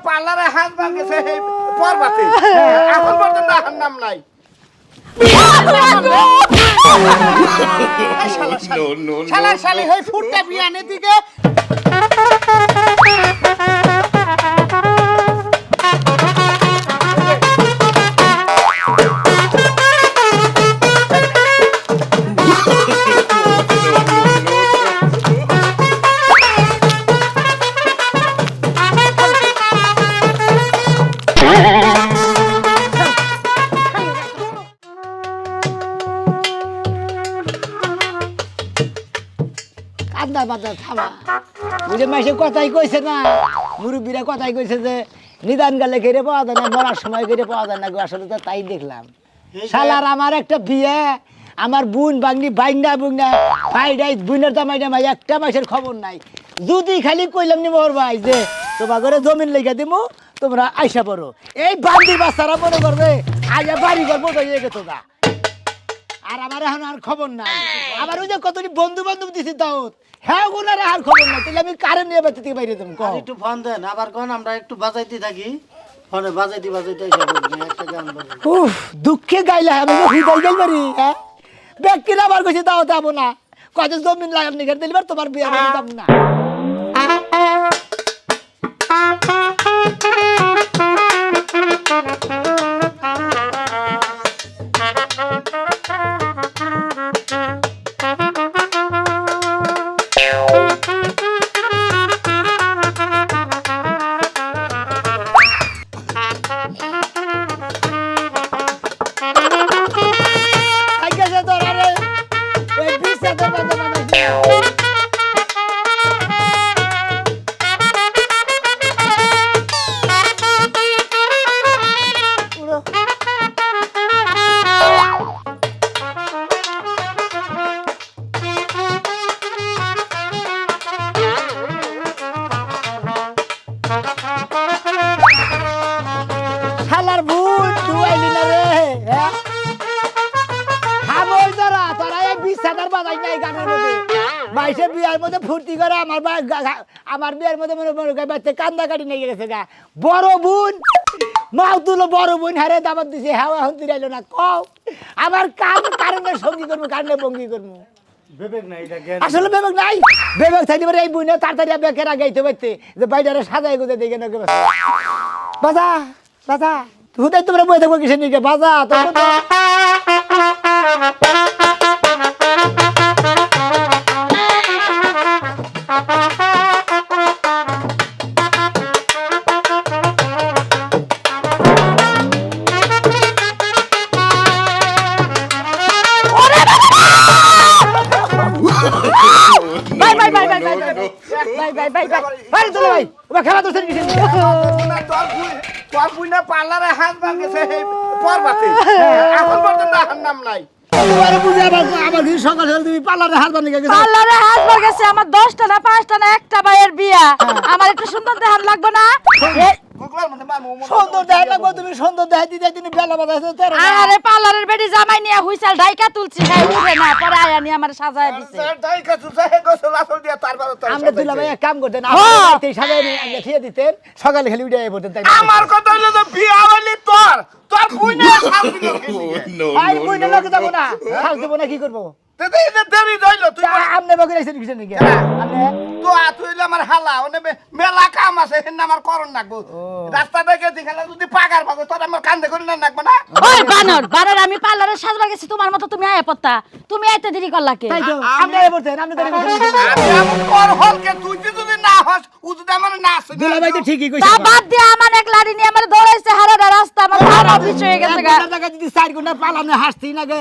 পার্লারে হাত ভাঙেছে পরবাতে এখন পর্যন্ত নাম নাই শালা শালি হই ফুটটা বিয়ানে দিকে কথাই কইছে না মুরব্বীরা কথাই কইছে যে নিদান গালে কেড়ে পাওয়া যায় না মরার সময় কেড়ে পাওয়া যায় না আসলে তো তাই দেখলাম শালার আমার একটা বিয়ে আমার বোন বাগনি বাইন্ডা বুগনা ভাইডাই বোনের জামাইডা ভাই একটা মাসের খবর নাই যদি খালি কইলাম নি মোর ভাই যে তোমার ঘরে জমিন লেগে দিমু তোমরা আইসা পড়ো এই বান্দির বাচ্চারা মনে করবে আইয়া বাড়ি ঘর মতো হয়ে গেছো গা আর আমার এখন আর খবর নাই আমার ওই যে কতটি বন্ধু বান্ধব দিছি দাওত হ্যাঁ ওনার আর খবর নাই তাহলে আমি কারেন্ট নিয়ে বাড়ি থেকে বাইরে যাবো একটু ফোন দেন আবার কোন আমরা একটু বাজাইতে থাকি ফোনে বাজাইতে একটা গান বাজাই উফ দুঃখে গাইলা আমি তো হৃদয় গাইল পারি হ্যাঁ ব্যক্তির আবার কইছে দাও যাবো না কত জমিন লাগান নিয়ে দিলিবার তোমার বিয়ে আমি যাবো না ফুর্তি করে আমার বিয়ের মধ্যে মনে কান্দা কাটি নিয়ে গেছে গা বড় বোন মাও তুলো বড় বোন হারে দাবাত দিছে হাওয়া হন্তি রাইলো না কও আমার কারণে সঙ্গী করবো কারণে বঙ্গি করবো বিবেক নাই আসলে বিবেক নাই বিবেক থাকলে এই বোনে তাড়াতাড়ি বেকের আগাইতে পারতে যে বাইরে সাজাই গুজে দেখে না বাজা বাজা হুদাই তোমরা বই থাকবো কিসের নিকে বাজা পার্লারে হাত ভাঙেছে পরবাতে এখন পর্যন্ত নাম নাই আমার 10টা না 5টা না একটা ভাইয়ের বিয়া আমার একটু সুন্দর দেখান লাগবে না সুন্দর দেখা লাগবে তুমি সুন্দর দেখা দিতে তুমি বেলা বাজাইছো আরে পার্লারের বেডি জামাই নিয়ে হুইসাল ঢাইকা তুলছি গাই উঠে না পরে আয়া নিয়ে আমার সাজায় দিছে ঢাইকা তুলছে হে গোসল আসল দিয়া তারপর আমরা দুলা ভাই এক কাম করতেন আপনি সাজায় নিয়ে খেয়ে দিতেন সকালে খালি উঠে পড়তেন তাই আমার কথা হলো যে বিয়া হলি তোর বুইনা খাল দিল আই বুইনা লাগে যাব না খাল দেব না কি করব দেরি রইলো তুই আমনে বগরে আইছেন কিছেন নাকি আমনে তো তুইলে আমার হালা ওনে মেলা কাম আছে হেন আমার করন লাগবো রাস্তা দেখে দিখালা যদি পাগার পাগো তোর আমার কান্দে করি না লাগবে না ওই বানর আমি পার্লারে সাজবা গেছি তোমার মতো তুমি আয়া পত্তা তুমি আইতে দেরি করলা কে আমনে আই বলতেন আমনে দেরি করতেন আমি কর হলকে তুই যদি না হস ও যদি আমার না আসে দুলা ভাই তো ঠিকই কইছে তা বাদ দিয়ে আমার এক লাড়ি নিয়ে আমার দৌড়াইছে হারাটা রাস্তা আমার হারা পিছে হয়ে গেছে গা জায়গা যদি 4 ঘন্টা পালানে হাসতি না গে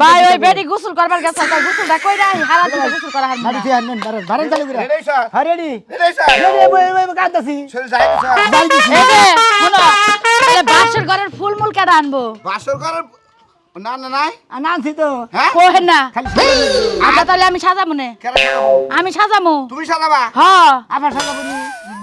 ভাই ওই বেডি গোসল করবার গেছে তাই গোসলটা কইরা হারা দিলে গোসল করা হার মারি দিয়ে আনেন বারেন চালু করে রেডি স্যার হ্যাঁ রেডি স্যার রেডি কাঁদাছি চল যাই স্যার এই যে শুনো তাহলে বাসর ঘরের ফুলমুল কেডা আনবো বাসর ঘরের না না নাই আনছি তো হ্যাঁ কোহেন না খালি সাজাবো। আচ্ছা তাহলে আমি সাজাবো নে কেরা সাজাবো? আমি সাজামো তুমি সাজাবা হ্যাঁ আবার সাজাবো নি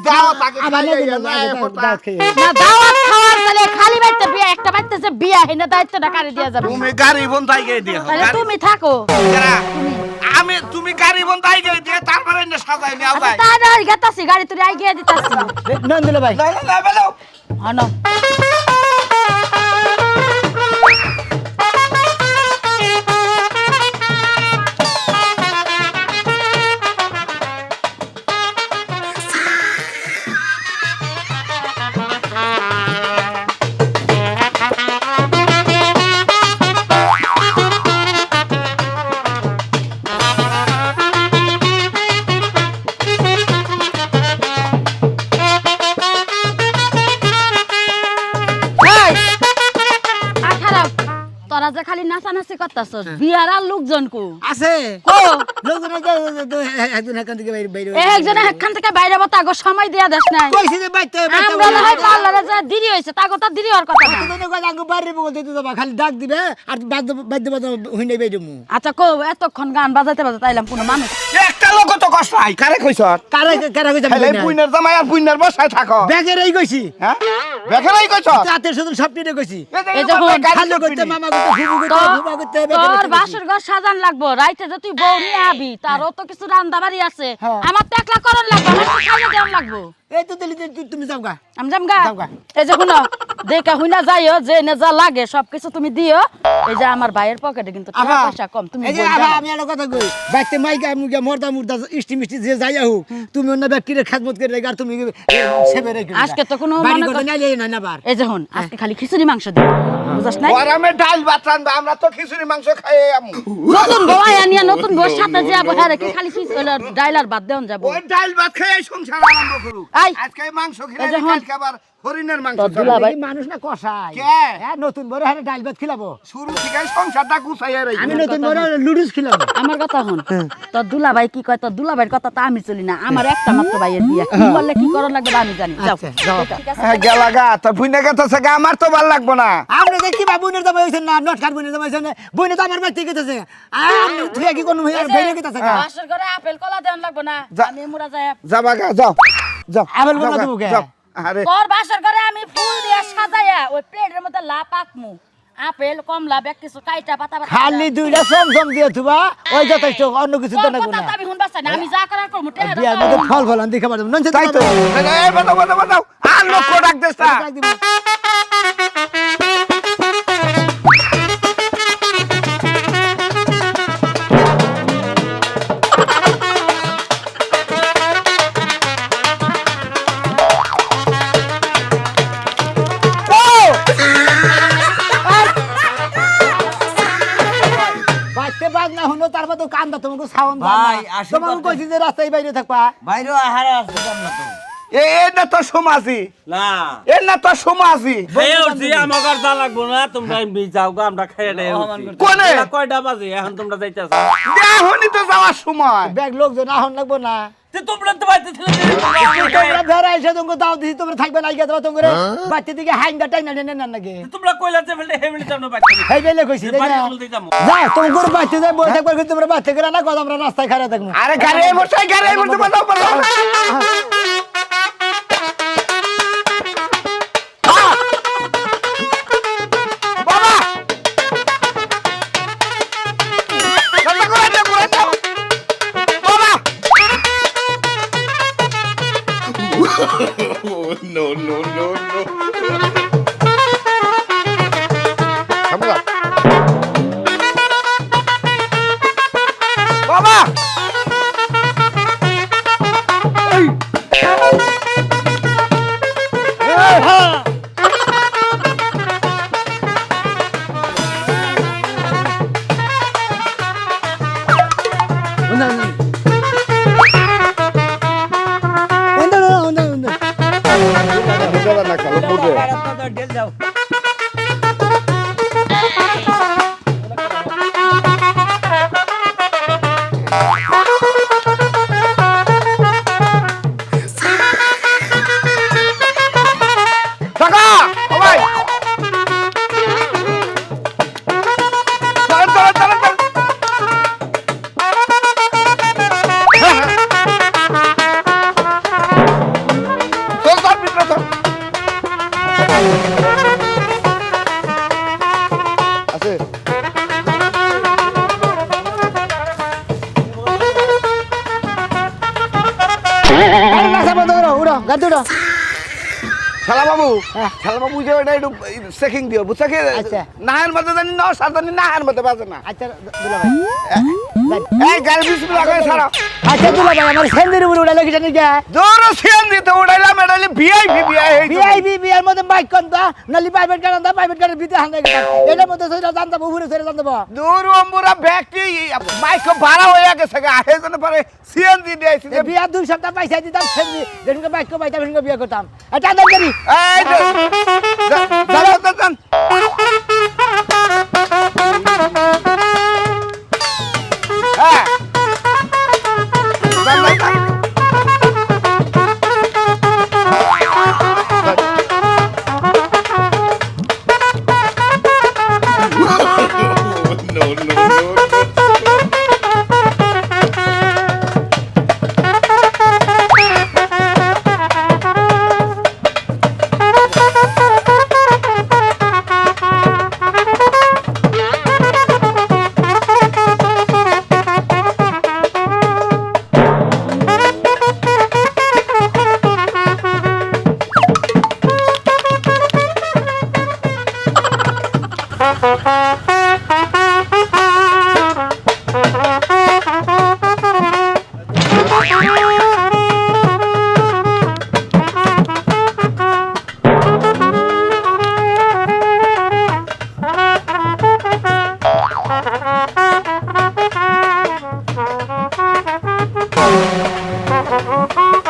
দাও তাকে আবার খাইয়ে নতুন না, এ কথা। দাওয়াত খেয়ে না দাওয়াত খাওয়ার তাহলে খালি বাইতে বিয়া একটা বাইতেছে বিয়া হেনে দায়িত্বটা কারে দিয়া যাবে তুমি গাড়ি বন্ধাই গিয়ে দিও তাহলে তুমি থাকো কেরা? তুমি গাড়ি বন্ধাই গিয়ে দিয়ে তারপরে না সাজাই নিয়ে আচ্ছা যাই তা না গেতাছি গাড়ি তুই আই গিয়ে দিতাছি নন্দুলে ভাই না না না বেলো হনো তোরা যে খালি নাচানাচি করতাছস বিয়ার আর লোকজন কো আছে কো লোকজন একজন এখান থেকে বাইরে বাইরে একজন একখান থেকে বাইরে বতা আগো সময় দিয়া দেস নাই কইছে যে বাইতে আমরা না হয় পার্লারে যা দেরি হইছে তাগো তা দেরি হওয়ার কথা না বাইরে বলতে দিতে যাবা খালি ডাক দিবে আর বাদ্য বাদ্য হইনে বাইরে মু আচ্ছা কো এতক্ষণ গান বাজাইতে বাজাইতে আইলাম কোনো মানুষ একটা লোক তো কষ্ট নাই কারে কইছ কারে কারে কইছে খাইলে পুইনের জামাই আর পুইনের বসায় থাকো ব্যাগের এই কইছি হ্যাঁ বেখারাই কইছ রাতে শুধু সবটিতে কইছি এই যখন খালি করতে মামা করতে ফুবু করতে ফুবা করতে তোর বাসর ঘর সাজান লাগবো রাইতে যে তুই বউ নিয়ে আবি তারও তো কিছু রান্দা বাড়ি আছে হ্যাঁ। আমার তো একলা করন লাগবো আমার তো খাইয়ে দেন লাগবো এই তো দিলি তুমি যাও গা আমি জামগা যাও গা। এই যে শুনো দেখা হুইনা যাইও যে নে যা লাগে সবকিছু তুমি দিও এই যে আমার ভাইয়ের পকেটে কিন্তু টাকা পয়সা কম তুমি এই যে বলবা আবা না। আমি একটা কথা কই বাইতে মাইকা মুগা মর্দা মুর্দা ইষ্টি মিষ্টি যে যাইয়া হোক তুমি অন্য ব্যক্তির খেদমত করে রেগার তুমি সেবে রেখে আজকে তো কোনো বাড়ি মনে করতে কর- নাইলে না না বার এই যে হন আজকে খালি খিচুড়ি মাংস দিও বুঝাস নাই গরমে ডাল ভাত রান্ধবা আমরা তো খিচুড়ি মাংস খাই আমু নতুন বউ আয়া নিয়ে নতুন বউর সাথে যাবো হ্যাঁ রে, কি খালি ডাইলার বাদ দেন যাবো ওই ডাল ভাত খেয়ে সংসার আরম্ভ করুক আই। আজকে মাংস এই খেলে যে হন। কালকে আবার হরিণের মাংস তোর খাবো। দুলাভাই। এই মানুষ না কষায় কে? হ্যাঁ নতুন বড় হারে ডাল ভাত খিলাবো শুরু থেকে সংসারটা গুছাইয়া রাখি আমি নতুন বড় লুডুস খিলাবো আমার কথা হন তোর দুলাভাই কি কয় তোর দুলাভাইয়ের কথা তো আমি চলি না আমার একটা মাত্র ভাইয়ের বিয়ে কি বললে কি করার লাগবে আমি জানি যাও আচ্ছা, যাও। ঠিক আছে হ্যাঁ গেলা গা তা বুইনা গেছে গা আমার তো ভাল লাগবো না আপনি দেখি বা বোনের দাম হইছেন না নট খাট বোনের দাম হইছেন বোনে তো আমার বাড়িতে গেছে আপনি তুই কি কোন হইয়া ভেঙে গেছে বাসর ঘরে আপেল কলা দেন লাগবে না যা। আমি মুড়া যাই যাবা গা যাও যাও আবেল যাও বলা গা, দেবো কে? যাও। আরে তোর বাসর ঘরে আমি ফুল দিয়ে সাজাইয়া ওই প্লেটের মধ্যে লাপ আঁকমু আপেল কমলা ব্যাগ কিছু কাইটা পাতা পাতা খালি দুইটা চমচম দিয়ে থুবা ওই যথেষ্ট অন্য কিছু তো না কথা তো আমি শুনবা চাই না আমি যা করার করবো টেহা বিয়ার মধ্যে ফল ফল দেখে পারবো নন তাই তো এই বাদাও বাদাও বাদাও আর লোক ডাক দেস না বাচ্চা বাজ না হলো তারপর তো কান্দা তোমাকে সাউন্ড ভাই, আসল তোমাকে কথা- কইছি যে রাস্তায় বাইরে থাকবা বাইরেও আহারে আসতে পার না তো এটা তো সমাজই না এটা তো সমাজই খেয়ে উঠছি আমাকে আর যা লাগবো না তোমরা এমনি যাও গা আমরা খেয়ে দেয় কোনে কয়টা বাজে এখন তোমরা যাইতেছো এখনই তো যাওয়ার সময় ব্যাগ লোকজন আহন লাগবো না তোমরা তো বাইতে ছিলে তোমরা ধরে এসে তোমাকে দাও দিছি তোমরা থাকবে না গিয়ে তোমাকে বাচ্চা দিকে হাইঙ্গা টাইনা টেনে না নাকি তোমরা কইলা যে ফেলে হেমিলি তোমরা বাইতে হেই বেলে কইছি তাই না যাও তোমার বাচ্চা যায় বই থাকবে কিন্তু তোমরা বাচ্চা করে না কথা আমরা রাস্তায় খাড়া থাকবো আরে গাড়ি বসাই গাড়ি বসে বাদাও বাদাও বাবা রান্না করে দাও করে দাও বাবা no no no no বাবা যাও টাকা সবাই গাদুড়ো শালা বাবু হ্যাঁ। শালা বাবু যে ওটা একটু চেকিং দিও বুঝছো কি আচ্ছা। নাহের মধ্যে জানি না সাজানি নাহের মধ্যে বাজে না আচ্ছা দুলা ভাই এই গাড়ি বিসমিল্লাহ করে ছাড়ো আচ্ছা দুলা ভাই আমার সেন্দের উপরে উড়ালে কি জানি কে জোরে সিএন দিতে উড়াইলাম এটা ভিআইপি ভিআইপি বিয়ার মধ্যে বাইক কোনটা নালি প্রাইভেট গাড়ি আনতা প্রাইভেট গাড়ির ভিতরে হান্দা গেছে এটার মধ্যে সইরা জানতা উপরে সইরা জানতা দূর অম্বুরা ব্যক্তি বাইক ভাড়া হয়ে গেছে এই জন্য পরে সিএন দিয়ে আইছি যে বিয়া 2 সপ্তাহ পয়সা দিতাম সেন্দি যেদিনকে বাইক কো পাইতাম সেদিনকে বিয়া করতাম এটা আদান করি এই যান হ্যাঁ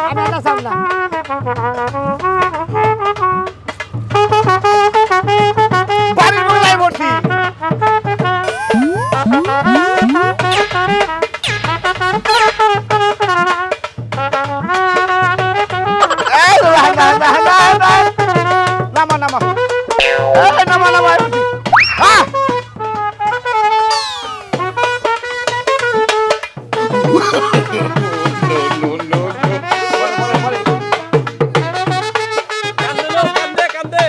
আমি এটা সামনা বাড়ির মধ্যে বসি এই নামা নামা এই নামা নামা হ্যাঁ কান্দে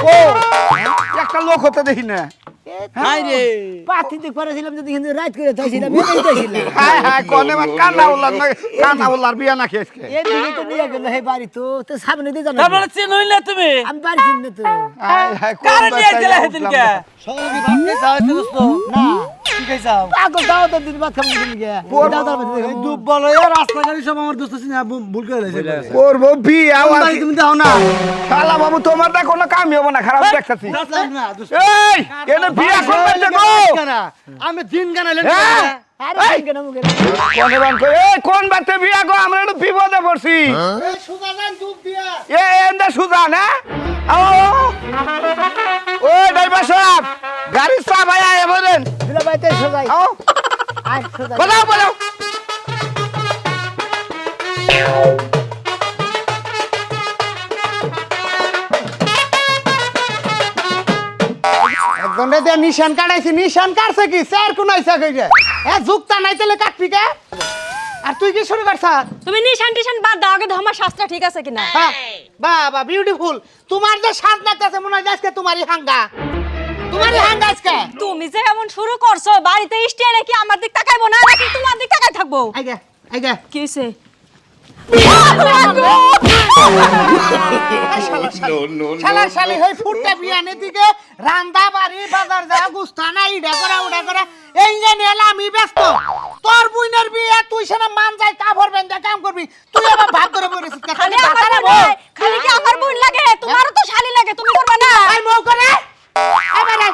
ও একটা লোক হতে দেখি না পাতি দিক করেছিলাম যদি কিন্তু রাত করে চাইছিলাম এটাই চাইছিলাম হ্যাঁ হ্যাঁ কোনে মান কানা উল্লার বিয়া না খেয়েছে এই দিকে তো নিয়ে গেল হে বাড়ি তো তো সামনে দিয়ে জানো তারপরে চিন হইলে তুমি আমি বাড়ি চিনি তো হ্যাঁ হ্যাঁ কারে নিয়ে গেলে সেদিনকে সকালে কি ভাত খাইছা হইতে দোস্ত না কি খাইছাও আগো দাও তো দিন বাদ খাবো দিন গে দাও দাও এই দুব বলো এ রাস্তাঘাটে সব আমার দোস্ত চিনা ভুল করে লাইছে করবো বিয়া ভাই তুমি দাও না শালা বাবু তোমার দা কোনো কামই হবে না খারাপ দেখতেছি না দোস্ত এই এনে বিয়া করবে দেখো আমি দিন গানা হ্যাঁ? আরে এই! কেন মুখে কোনে বান কই এই কোন বাতে বিয়া গো আমরা একটু বিপদে পড়ছি এই সুগাদান দুব দিয়া এ এন্ডা সুজা না ও ও ড্রাইভার সাহেব গাড়ি সাহেব আয়া এবরেন দিলা বাইতে সোজাই আও আয় সোজাই বলাও বলাও একজনে দিয়ে নিশান কাটাইছি নিশান কাটছে কি স্যার কোন আইসা কইরে এ যুক্তা নাই তাহলে কাটবি কে আর তুই কি শুরু করছ তুমি নিশান টিশান বাদ দাও আগে আমার শাস্ত্র ঠিক আছে কিনা বাবা বিউটিফুল তোমার যে সাজ লাগতেছে মনে হয় আজকে তোমারই হাঙ্গা তোমারই হাঙ্গা আজকে তুমি যে এমন শুরু করছো বাড়িতে স্টাইলে কি আমার দিক তাকাইবো না নাকি তোমার দিক তাকাই থাকবো আইগা আইগা কি হইছে শালা শালি হই ফুটটা বিয়ানে দিকে রান্দা বাড়ি বাজার যা গুস্তানা ইডা করা উডা করা এই যে নেলা আমি ব্যস্ত তোর বুইনের বিয়ে তুই সেনা মান যাই কাপড় বেঁধে কাম করবি তুই আবার ভাত ধরে পড়েছিস খালি আমার বোন লাগে, খালি কি আমার বোন লাগে তোমারও তো শালি লাগে তুমি করবা না আই মৌ করে এবারে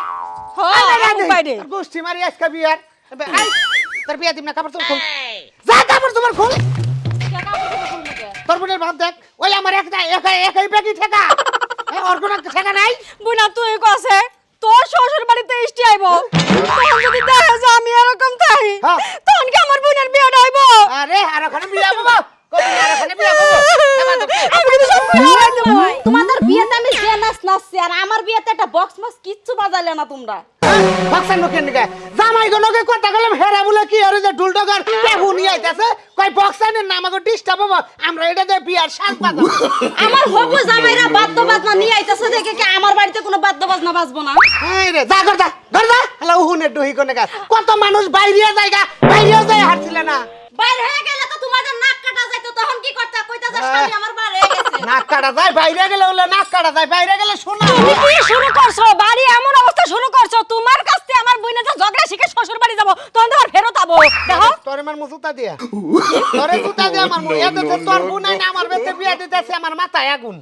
হ্যাঁ বাইরে গোষ্ঠী মারি আজকে বিয়ার আই তোর বিয়া দিম না কাপড় তোর খুল যা কাপড় তোমার খুল তোর বোনের ভাব দেখ ওই আমার একটা একাই বেগি ঠেকা ওর কোনো ঠেকা নাই বুনা তুই কসে তোর শ্বশুর বাড়িতে ইষ্টি আইবো তখন যদি দেখে যে আমি এরকম তাই হ্যাঁ। তখন কি আমার বোনের বিয়েটা হইবো আরে আর ওখানে বিয়া বাবা কই আর ওখানে বিয়া বাবা আমি কিন্তু সব করে আইতে ভাই তোমাদের বিয়েতে আমি যে না বাজাইলে না তোমরা বক্সার লোকের নিকে জামাই গনকে কথা গেলাম হেরা বলে কি আর যে ঢুলডগর পেহু নিয়ে আইতাছে কই বক্সারের নাম আমাকে ডিস্টার্ব হবে আমরা এটা দিয়ে বিয়ার শাক বাজাবো আমার হবু জামাইরা বাদ্য বাজনা নিয়ে আইতাছে দেখে কি আমার বাড়িতে কোনো বাদ্য বাজনা বাজবো না এই রে যা কর যা হ্যালো হুনে ডুহি কোনে গা কত মানুষ বাইরিয়া জায়গা বাইরিয়া যায় হারছিল না বাইরে হয়ে গেলে তো তোমাদের নাক কাটা যাইতো তখন কি করতে কইতা যে শালি আমার বাড়ি হয়ে গেছে নাক কাটা যায় বাইরে গেলে হলো নাক কাটা যায় বাইরে গেলে শোনা তুমি কি শুরু করছো বাড়ি এমন অবস্থা শুরু করছো তোমার কাছ থেকে আমার বইনে যে ঝগড়া শিখে শ্বশুর বাড়ি যাবো তখন তোমার ফেরত আবো দেখো তোরে মার মুসুতা দিয়া তোরে জুতা দিয়া আমার মুই এত তোর বুনাই না আমার বেতে বিয়া দিতেছে আমার মাথায় আগুন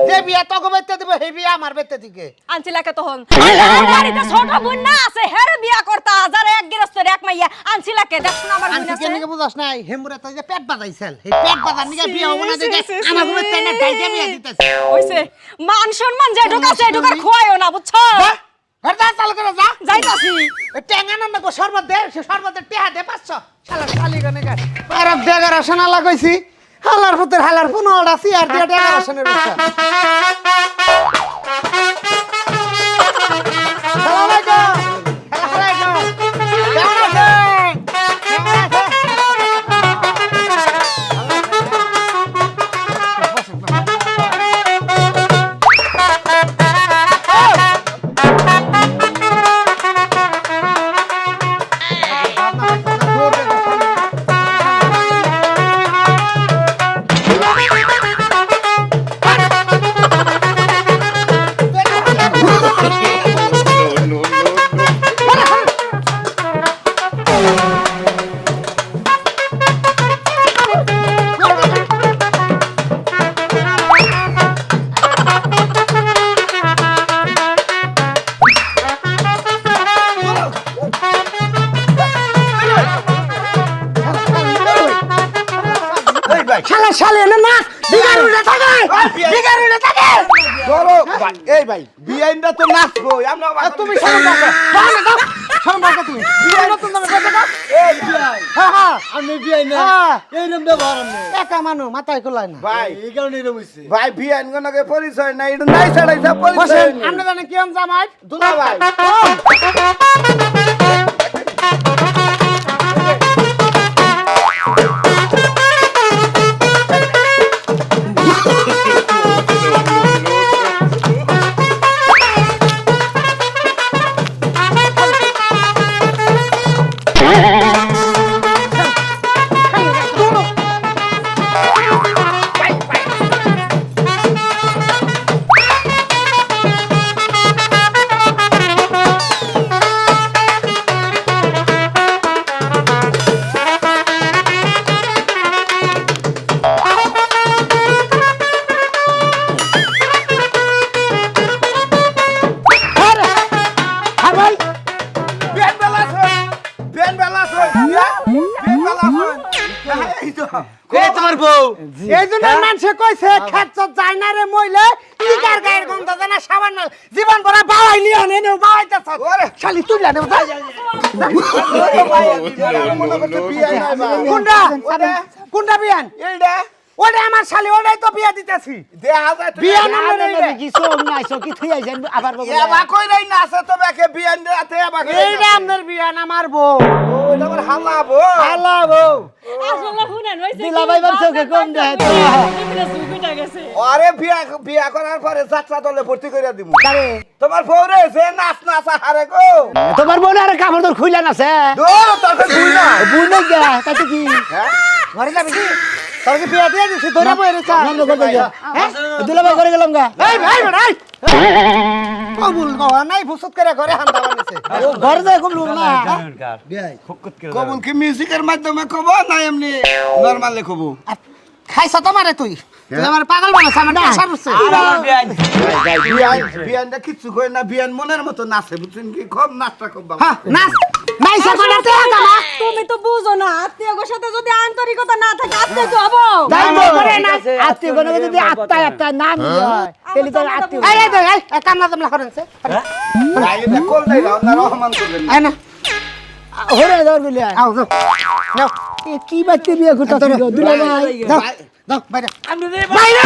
যে বিয়া তোকে বেতে দিব সেই বিয়া আমার বেতে দিকে আনছিলাকে তখন আমার বাড়িতে ছোট বোন না আছে হেরে বিয়া করতা হাজার এক গৃহস্থের এক মাইয়া আনছিলাকে দেখছ না আমার বোন আনছি আছে কেন বুঝাস নাই হেমুরে তো যে পেট বাজাইছিল এই পেট বাজার নিকে বিয়া হবো না দেখে আমার বেতে না ডাইকে বিয়া দিতেছে হইছে মান সম্মান যে ঢোকাছে ঢোকার খোয়ায়ও না বুঝছো ঘরদা চাল করে যা যাইতাছি টেঙ্গানা না গো শরবত দে সে শরবতের টেহা দে 500 শালা শালি গনে গা আর দেগার আসনা লাগাইছি হালার পুতের হালার ফোন ওড়া সিআর দিয়ে দেগার আসনের রক্ষা সালাম আলাইকুম আলাইকুম কেমন আছেন কেমন আছেন শালা শালে না নাচ বিগার উড়ে থাকে বিগার উড়ে থাকে চলো ভাই এই ভাই বিআইনটা তো নাচবো আমরা তুমি শরম রাখো শরম রাখো তুমি বিয়ার নতুন নামে কথা দাও এই বিআই হ্যাঁ হ্যাঁ আমি বিয়াই না হ্যাঁ এই নাম ব্যবহার আমি একা মানু মাথায় কোলায় না ভাই এই কারণে এরকম হইছে ভাই বিআইন গনকে পরিচয় নাই এটা নাই ছাড়াইছে পরিচয় বসেন নেই। আপনি জানেন কি আম জামাই দুলা ভাই হ্যাঁ ভাই বিআইন বেলা আছে বিআইন বেলা আছে এই তো এই তোমার বউ এই জন্য মানুষে কইছে খেত যায় না রে মইলে ইগার গায়ের গন্ধ জানা সাবান না জীবন ভরা বাওয়াই নিয়ে আনে নে বাওয়াইতাছ ওরে শালি তুই লানে যাই মনে করতে বিআইন নাই ভাই কোনটা কোনটা বিয়ান এইটা ওরে আমার শালি ওটাই তো বিয়া দিতেছি দেখা যায় বিয়ান না আমরা না কি সব নাই সব কি থই আইছেন আবার বউ এবা কই রাই না আছে তো বাকে বিআইন রাতে এবা কই এইটা আমাদের বিয়ান আমার বউ ওটা আমার হালাবো হ্যালো বউ আসলে শুনেন হইছে দিলা ভাই বার চোখে কম দেয় তো। এমনি সুবিটা গেছে আরে বিয়া করার পরে যাত্রা দলে ভর্তি কইরা দিমু কারে তোমার বউরে যে নাচ নাচ হারে গো তোমার বোন আর কাপড় তোর খুইলা না সে দূর তোকে দুই না বুন নাই গা তাতে কি হ্যাঁ ঘরে যাবি কি তোর কি বিয়া দিয়ে দিছি ধরে বই রে চা বন্ধ করে দিয়া দিলা ভাই করে গেলাম গা এই ভাই ভাই কবুল কওয়া নাই ফুসুত করে ঘরে হান্দা বানিয়েছে ঘর যায় কম লোক না বিয়াই কবুল কি মিউজিকের মাধ্যমে কব না এমনি নরমালি কব খাইছ তো মারে তুই তুই আমার পাগল বানাছ আমার আশা রুছে বিয়ানটা কিচ্ছু কই না বিয়ান মনের মতো নাচে বুঝছেন কি খুব নাচটা খুব ভালো হ্যাঁ নাচ নাইছে কোনাতে কামা তুমি তো বুঝো না আত্মীয়র সাথে যদি আন্তরিকতা না থাকে আত্মীয় তো হবো তাই তো করে না আত্মীয় কোন যদি আত্মা নাম হয় তাহলে তো আত্মীয় এই এই এই কামলা দমলা করেছে ভাই এটা কোল দেই না রহমান করবেন আয় না হরে দর বলে আও যাও নাও কি বাচ্চা বিয়ে করতে দিলা ভাই যাও বাইরে আমরা রে বাইরে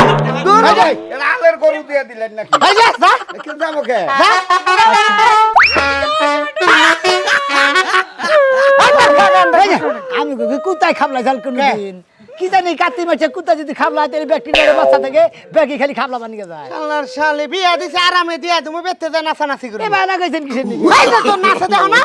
দূর এই যে, এরা আলের গরু দিয়ে দিলেন নাকি এই যে যা কি যাবো কে যা এই যে, আমি কই কুত্তায় খাবলা জাল কোন দিন কি জানি কাতি মাছে কুত্তা যদি খাবলা তাহলে ব্যাকটেরিয়ার বাচ্চা থেকে ব্যাকি খালি খাবলা বানিয়ে যায় শালার শালি বিয়া দিছে আরামে দিয়া তুমি বেতে যা নাচানাচি করে এ বানা কইছেন কিসের নিবি এই যে তোর নাচে দেখো না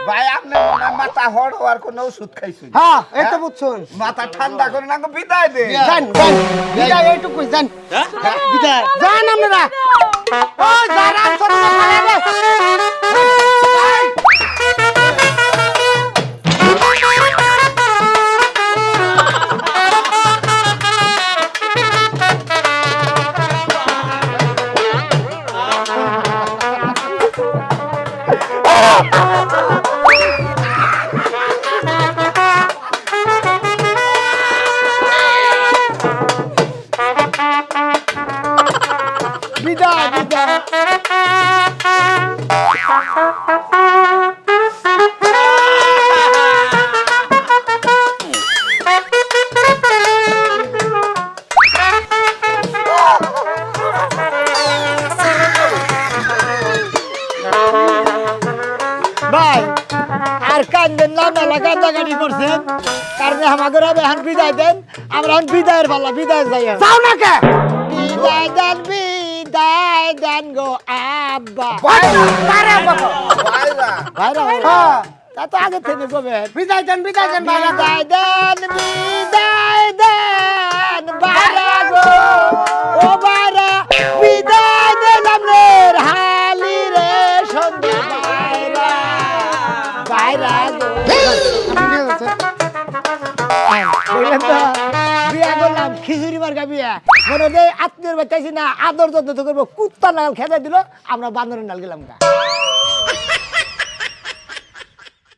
ভাই আপনি মনে হয় মাথা হড় হওয়ার কোনো ওষুধ খাইছেন হ্যাঁ এই তো বুঝছুন মাথা ঠান্ডা করে না বিদায় দে জান জান বিদায় এইটুকু জান বিদায় জান আপনারা ও যারা ছোট বিদায় বিদায় ভাই আর কান্দেন না মেলা কান্দাকাটি করছেন কারণ আমাদের এখন বিদায় দেন আমরা এখন বিদায়ের পালা বিদায় যাই আর। যাও না কে বিদায় দেন গো আব্বা কারে বাবা ভাইরা ভাইরা হ্যাঁ তা তো আগে থেকে কবে বিদায় দেন বাইরে বিদায় দেন বাইরা গো ও বাইরা বিদায় দিলাম রে হালি রে সন্ধ্যা বাইরা বাইরা গো দেখলেন তো বিয়া করলাম খিচুড়ি মার্কা বিয়া মনে হয় আত্মীয়র বাচ্চাইছি না আদর যত্ন তো করবো কুত্তা নাগাল খেতে দিল আমরা বান্দরের নাল গেলাম গা